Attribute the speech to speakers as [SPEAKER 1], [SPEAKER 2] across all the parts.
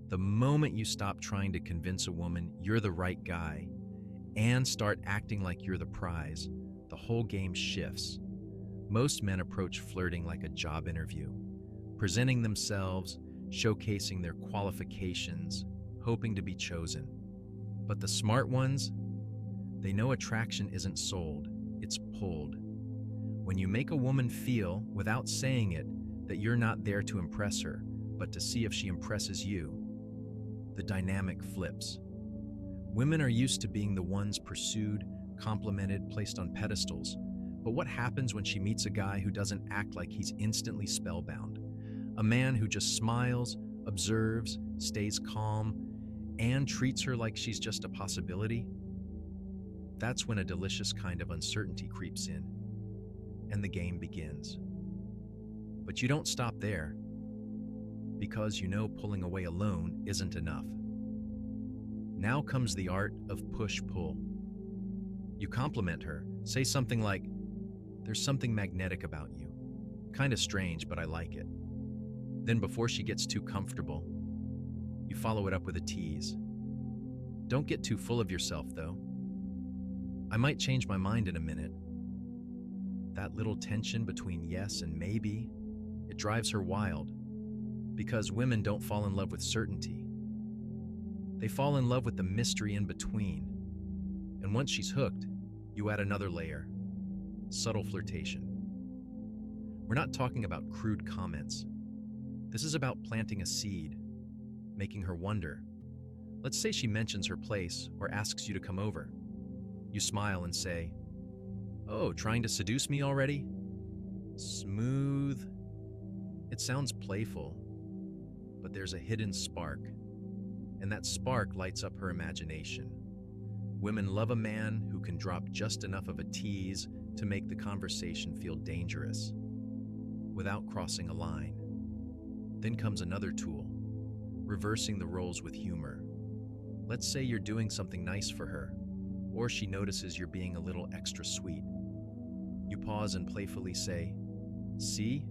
[SPEAKER 1] The moment you stop trying to convince a woman you're the right guy and start acting like you're the prize, the whole game shifts. Most men approach flirting like a job interview, presenting themselves, showcasing their qualifications, hoping to be chosen. But the smart ones, they know attraction isn't sold, it's pulled. When you make a woman feel, without saying it, that you're not there to impress her, but to see if she impresses you, the dynamic flips. Women are used to being the ones pursued, complimented, placed on pedestals. But what happens when she meets a guy who doesn't act like he's instantly spellbound? A man who just smiles, observes, stays calm, and treats her like she's just a possibility? That's when a delicious kind of uncertainty creeps in, and the game begins. But you don't stop there, because you know pulling away alone isn't enough. Now comes the art of push-pull. You compliment her, say something like, "There's something magnetic about you. Kinda strange, but I like it." Then before she gets too comfortable, you follow it up with a tease. Don't get too full of yourself, though. "I might change my mind in a minute." That little tension between yes and maybe, it drives her wild. Because women don't fall in love with certainty. They fall in love with the mystery in between. And once she's hooked, you add another layer. Subtle flirtation. We're not talking about crude comments. This is about planting a seed, making her wonder. Let's say she mentions her place or asks you to come over. You smile and say, "Oh, trying to seduce me already?" Smooth. It sounds playful, but there's a hidden spark, and that spark lights up her imagination. Women love a man who can drop just enough of a tease to make the conversation feel dangerous, without crossing a line. Then comes another tool, reversing the roles with humor. Let's say you're doing something nice for her, or she notices you're being a little extra sweet. You pause and playfully say, "See?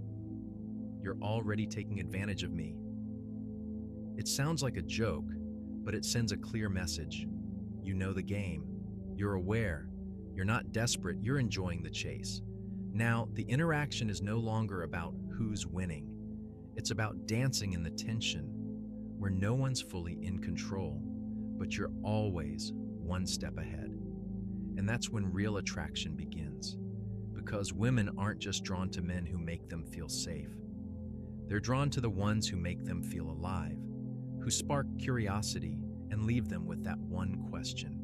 [SPEAKER 1] You're already taking advantage of me." It sounds like a joke, but it sends a clear message. You know the game. You're aware. You're not desperate. You're enjoying the chase. Now, the interaction is no longer about who's winning. It's about dancing in the tension, where no one's fully in control, but you're always one step ahead. And that's when real attraction begins. Because women aren't just drawn to men who make them feel safe. They're drawn to the ones who make them feel alive, who spark curiosity and leave them with that one question.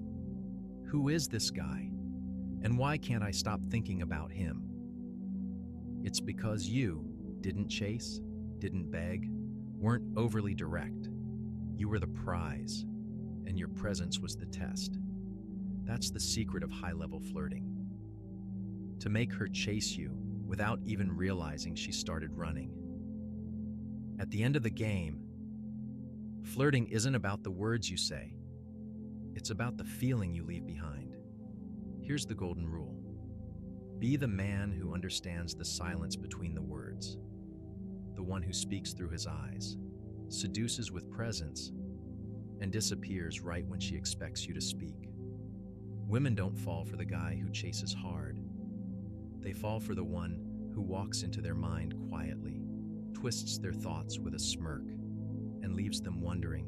[SPEAKER 1] Who is this guy? And why can't I stop thinking about him? It's because you didn't chase, didn't beg, weren't overly direct. You were the prize, and your presence was the test. That's the secret of high-level flirting. To make her chase you without even realizing she started running. At the end of the game, flirting isn't about the words you say. It's about the feeling you leave behind. Here's the golden rule. Be the man who understands the silence between the words. The one who speaks through his eyes, seduces with presence, and disappears right when she expects you to speak. Women don't fall for the guy who chases hard. They fall for the one who walks into their mind quietly, twists their thoughts with a smirk, and leaves them wondering,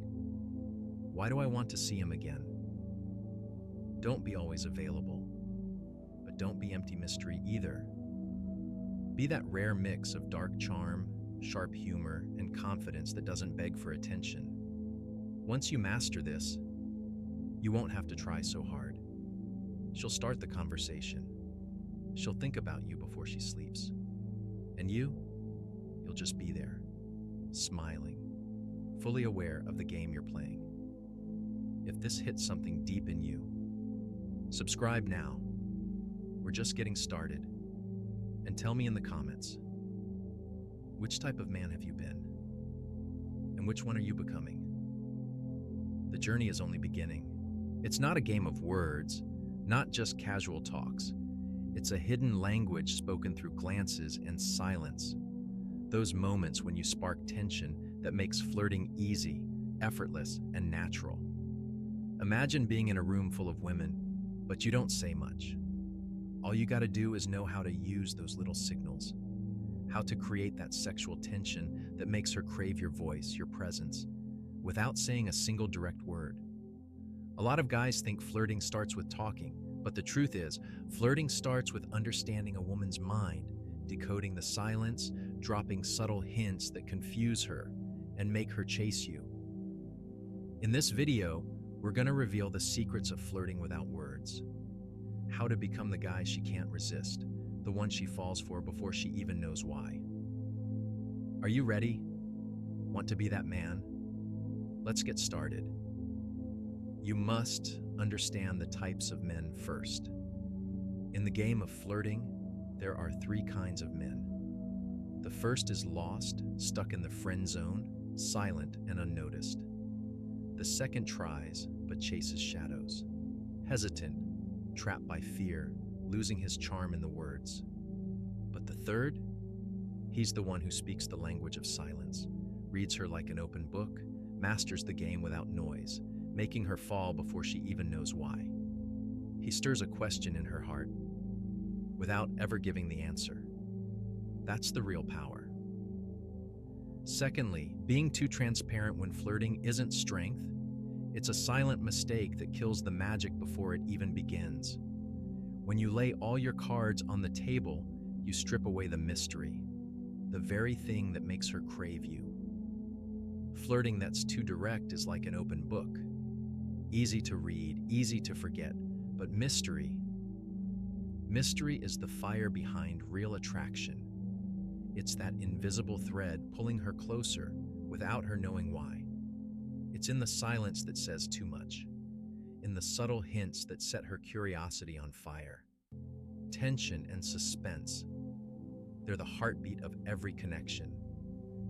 [SPEAKER 1] why do I want to see him again? Don't be always available, but don't be empty mystery either. Be that rare mix of dark charm, sharp humor, and confidence that doesn't beg for attention. Once you master this, you won't have to try so hard. She'll start the conversation. She'll think about you before she sleeps. And you'll just be there, smiling, fully aware of the game you're playing. If this hits something deep in you, subscribe now. We're just getting started. And tell me in the comments, which type of man have you been? And which one are you becoming? The journey is only beginning. It's not a game of words, not just casual talks. It's a hidden language spoken through glances and silence. Those moments when you spark tension that makes flirting easy, effortless, and natural. Imagine being in a room full of women, but you don't say much. All you gotta do is know how to use those little signals, how to create that sexual tension that makes her crave your voice, your presence, without saying a single direct word. A lot of guys think flirting starts with talking, but the truth is, flirting starts with understanding a woman's mind, decoding the silence, dropping subtle hints that confuse her and make her chase you. In this video, we're gonna reveal the secrets of flirting without words, how to become the guy she can't resist, the one she falls for before she even knows why. Are you ready? Want to be that man? Let's get started. You must understand the types of men first. In the game of flirting, there are three kinds of men. The first is lost, stuck in the friend zone, silent and unnoticed. The second tries, but chases shadows. Hesitant, trapped by fear, losing his charm in the words. But the third? He's the one who speaks the language of silence, reads her like an open book, masters the game without noise, making her fall before she even knows why. He stirs a question in her heart, without ever giving the answer. That's the real power. Secondly, being too transparent when flirting isn't strength. It's a silent mistake that kills the magic before it even begins. When you lay all your cards on the table, you strip away the mystery, the very thing that makes her crave you. Flirting that's too direct is like an open book. Easy to read, easy to forget, but mystery is the fire behind real attraction. It's that invisible thread pulling her closer without her knowing why. It's in the silence that says too much, in the subtle hints that set her curiosity on fire. Tension and suspense, they're the heartbeat of every connection.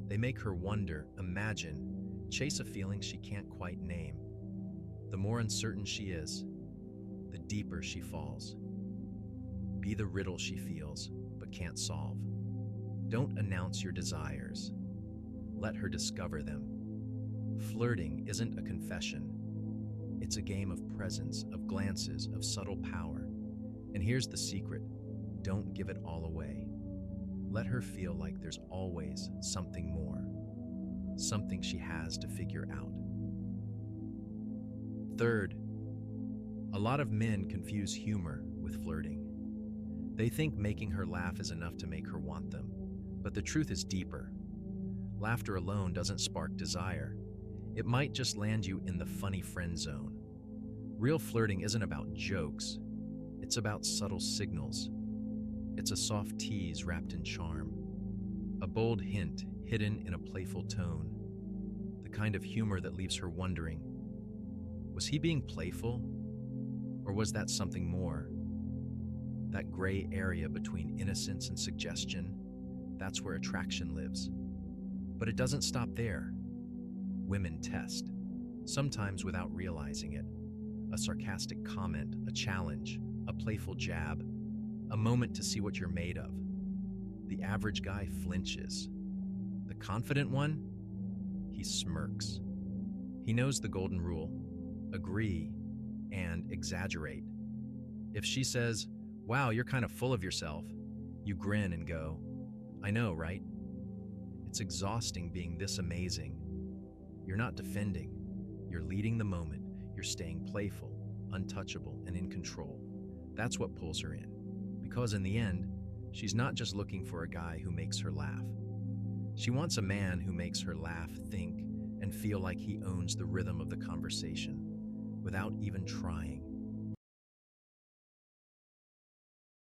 [SPEAKER 1] They make her wonder, imagine, chase a feeling she can't quite name. The more uncertain she is, the deeper she falls. Be the riddle she feels, but can't solve. Don't announce your desires. Let her discover them. Flirting isn't a confession. It's a game of presence, of glances, of subtle power. And here's the secret. Don't give it all away. Let her feel like there's always something more, something she has to figure out. Third, a lot of men confuse humor with flirting. They think making her laugh is enough to make her want them, but the truth is deeper. Laughter alone doesn't spark desire. It might just land you in the funny friend zone. Real flirting isn't about jokes. It's about subtle signals. It's a soft tease wrapped in charm, a bold hint hidden in a playful tone, the kind of humor that leaves her wondering, was he being playful, or was that something more? That gray area between innocence and suggestion, that's where attraction lives. But it doesn't stop there. Women test, sometimes without realizing it. A sarcastic comment, a challenge, a playful jab, a moment to see what you're made of. The average guy flinches. The confident one? He smirks. He knows the golden rule: agree and exaggerate. If she says, "Wow, you're kind of full of yourself," you grin and go, "I know, right?" It's exhausting being this amazing. You're not defending. You're leading the moment. You're staying playful, untouchable, and in control. That's what pulls her in. Because in the end, she's not just looking for a guy who makes her laugh. She wants a man who makes her laugh, think, and feel like he owns the rhythm of the conversation without even trying.